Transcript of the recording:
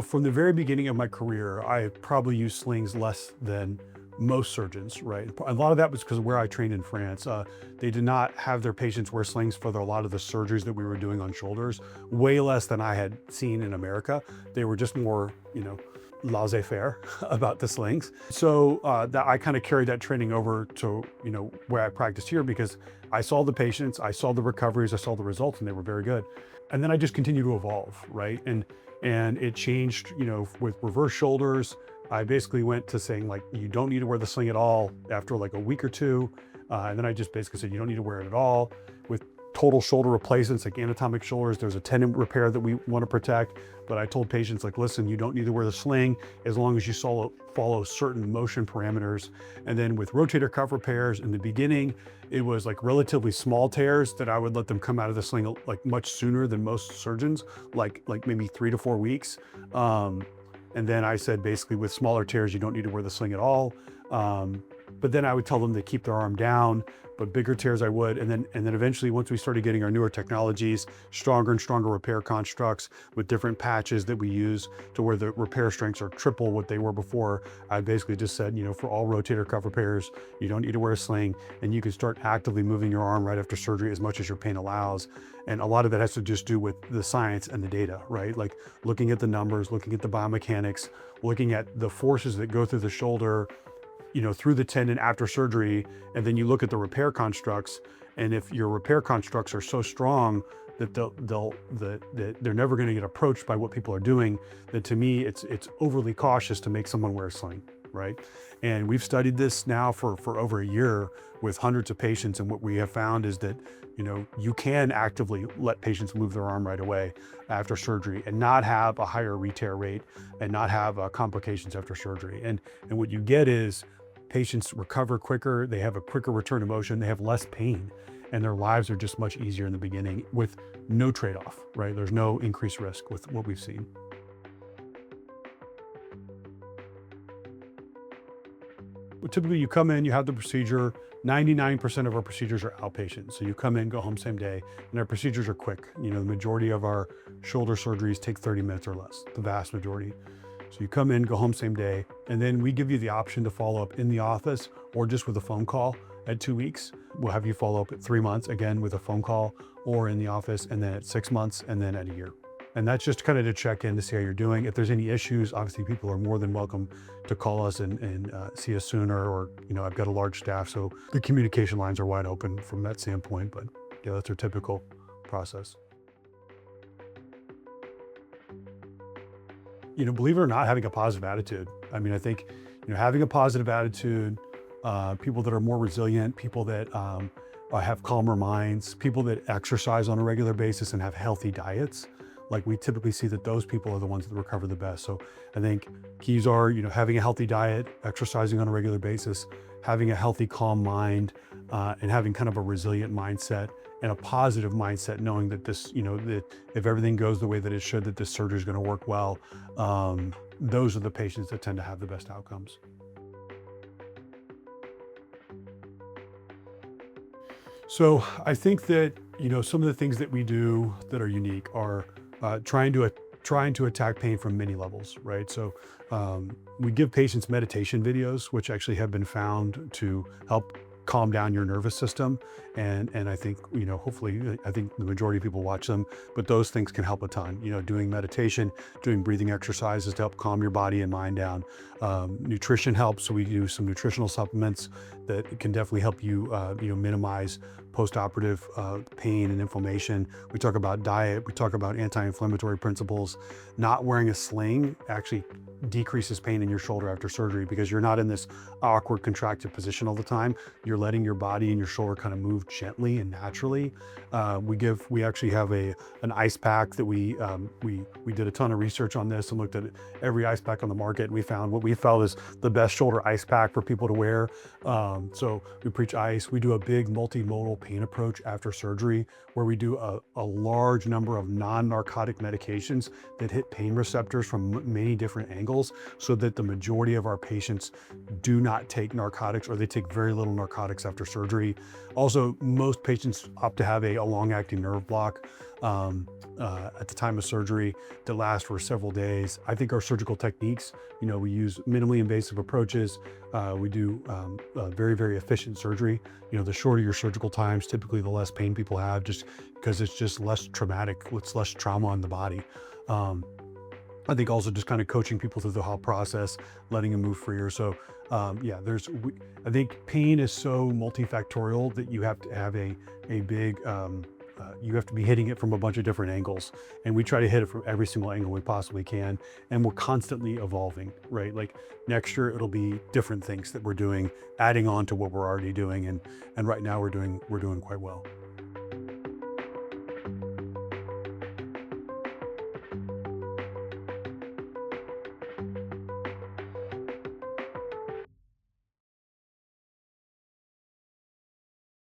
From the very beginning of my career, I probably used slings less than most surgeons, right? A lot of that was because of where I trained in France. They did not have their patients wear slings for a lot of the surgeries that we were doing on shoulders, way less than I had seen in America. They were just more, laissez-faire about the slings. So that I kind of carried that training over to, where I practiced here because I saw the patients, I saw the recoveries, I saw the results, and they were very good. And then I just continued to evolve, right? And it changed, with reverse shoulders. I basically went to saying like, you don't need to wear the sling at all after like a week or two. And then I just basically said, you don't need to wear it at all. With total shoulder replacements, like anatomic shoulders, there's a tendon repair that we want to protect. But I told patients like, listen, you don't need to wear the sling as long as you follow certain motion parameters. And then with rotator cuff repairs in the beginning, it was like relatively small tears that I would let them come out of the sling like much sooner than most surgeons, like maybe 3 to 4 weeks. And then I said, basically with smaller tears, you don't need to wear the sling at all. But then I would tell them to keep their arm down, but bigger tears I would. And then eventually, once we started getting our newer technologies, stronger and stronger repair constructs with different patches that we use to where the repair strengths are triple what they were before, I basically just said, for all rotator cuff repairs, you don't need to wear a sling, and you can start actively moving your arm right after surgery as much as your pain allows. And a lot of that has to just do with the science and the data, right? Like looking at the numbers, looking at the biomechanics, looking at the forces that go through the shoulder, through the tendon after surgery. And then you look at the repair constructs. And if your repair constructs are so strong that they're never going to get approached by what people are doing, then to me, it's overly cautious to make someone wear a sling, right? And we've studied this now for over a year with hundreds of patients. And what we have found is that, you can actively let patients move their arm right away after surgery and not have a higher re-tear rate and not have complications after surgery. And what you get is patients recover quicker, they have a quicker return to motion, they have less pain, and their lives are just much easier in the beginning with no trade-off, right? There's no increased risk with what we've seen. Typically you come in, you have the procedure. 99% of our procedures are outpatient. So you come in, go home same day, and our procedures are quick. The majority of our shoulder surgeries take 30 minutes or less, the vast majority. So you come in, go home same day, and then we give you the option to follow up in the office or just with a phone call at 2 weeks. We'll have you follow up at 3 months, again with a phone call, or in the office, and then at 6 months, and then at a year. And that's just kind of to check in to see how you're doing. If there's any issues, obviously people are more than welcome to call us and see us sooner, or, I've got a large staff, so the communication lines are wide open from that standpoint, but yeah, that's our typical process. Believe it or not, having a positive attitude. I mean, I think, having a positive attitude, people that are more resilient, people that have calmer minds, people that exercise on a regular basis and have healthy diets. Like we typically see that those people are the ones that recover the best. So I think keys are, having a healthy diet, exercising on a regular basis, having a healthy, calm mind, and having kind of a resilient mindset and a positive mindset, knowing that this, that if everything goes the way that it should, that this surgery is going to work well. Those are the patients that tend to have the best outcomes. So I think that, some of the things that we do that are unique are trying to attack pain from many levels, right? So we give patients meditation videos, which actually have been found to help calm down your nervous system. And I think, hopefully, I think the majority of people watch them, but those things can help a ton. Doing meditation, doing breathing exercises to help calm your body and mind down. Nutrition helps. So we do some nutritional supplements that can definitely help you, minimize post-operative pain and inflammation. We talk about diet, we talk about anti-inflammatory principles. Not wearing a sling actually decreases pain in your shoulder after surgery because you're not in this awkward contracted position all the time. You're letting your body and your shoulder kind of move gently and naturally. We actually have an ice pack that we did a ton of research on this and looked at every ice pack on the market, and we found what we felt is the best shoulder ice pack for people to wear. So we preach ice. We do a big multimodal pain approach after surgery, where we do a large number of non-narcotic medications that hit pain receptors from many different angles, so that the majority of our patients do not take narcotics, or they take very little narcotics after surgery. Also, most patients opt to have a long-acting nerve block at the time of surgery that lasts for several days. I think our surgical techniques, we use minimally invasive approaches. We do very, very efficient surgery. The shorter your surgical times, typically the less pain people have, just because it's just less traumatic. It's less trauma on the body. I think also just kind of coaching people through the whole process, letting them move freer. So yeah, I think pain is so multifactorial that you have to have a big, you have to be hitting it from a bunch of different angles. And we try to hit it from every single angle we possibly can. And we're constantly evolving, right? Like next year, it'll be different things that we're doing, adding on to what we're already doing. And right now we're doing quite well.